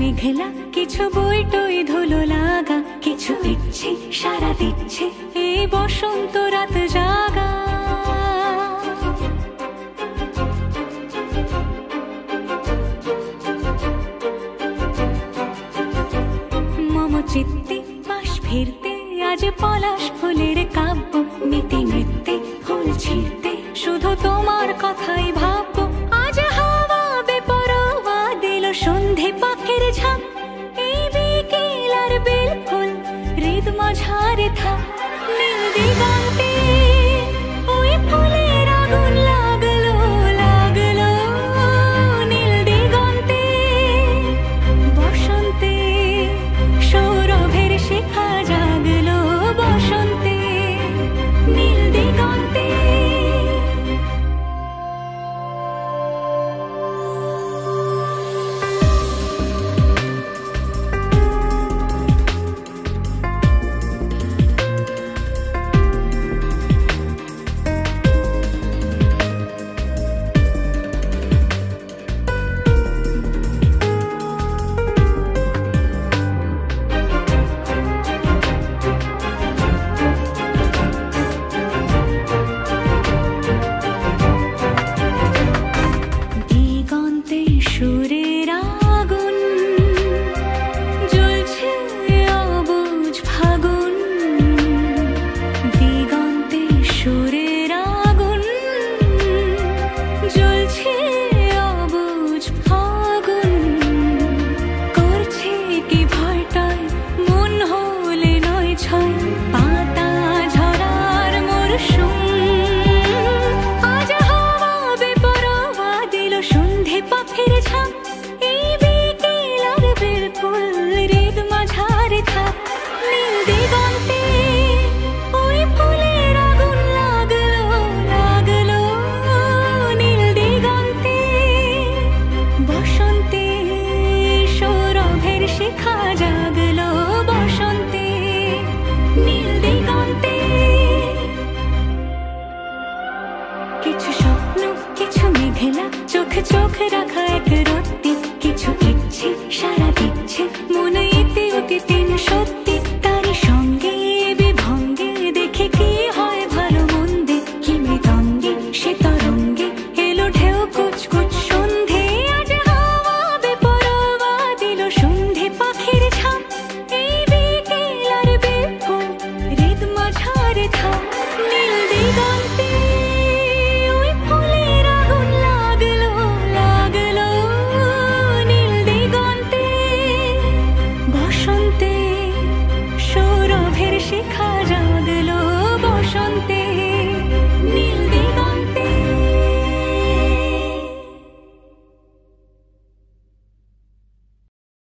মেঘলা, কিছু বইটই ধুলো লাগা, কিছু ইচ্ছে সারা দিচ্ছে এই বসন্ত রাত জাগা। মম চিত্তে পাশ ফিরতে আজ পলাশ ফুলের কাব্য, নীতি নৃত্যে ফুল ছিঁড়তে শুধু তোমার কথাই ভাববো। আজ হাওয়া বেপরোয়া দিল সন্ধে পাখির ঝাঁক, এই বিকেল আর বেল ফুল হৃদ মাঝারে থাক। নীল দিগন্তে ওই ফুলের আগুন লাগলো লাগলো, নীল দিগন্তে বসন্তে সৌরভের শিখা জাগলো, বসন্তে নীল দিগন্তে। সুরের আগুন জ্বলছে অবুঝ ফাগুন, দিগন্তে সুরের আগুন জ্বলছে অবুঝ ফাগুন। করছে কি ভয়টায় মন হলে নয় ছয়, পাতা ঝরার মরশুম। আজ হাওয়া বেপরোয়া দিল সন্ধে পাখির ঝাঁক, এই বিকেল আর বেল ফুল হৃদ মাঝারে থাক। নীল দিগন্তে ওই ফুলের আগুন লাগলো লাগলো, নীল দিগন্তে বসন্তে সৌরভের শিখা জাগলো, বসন্তে নীল দিগন্তে। কিছু স্বপ্ন কিছু মেঘলা, চোখে চোখ রাখা এক রত্তি, কিছু ইচ্ছে সারা দিচ্ছে মন এতে অতীতিন সত্যি। তারই সঙ্গে বিভঙ্গে দেখে কি হয় ভালো মন্দে, কি মৃদঙ্গে সে তরঙ্গে এলো ঢেউ কুচকুচ সন্ধে। আজ হাওয়া বেপরোয়া দিল সন্ধে পাখির ঝাঁক, এই বিকেল আর বেল ফুল হৃদ মাঝারে থাক। নীল দিগন্তে ওই ফুলের আগুন লাগলো লাগলো, নীল দিগন্তে বসন্তে সৌরভের শিখা।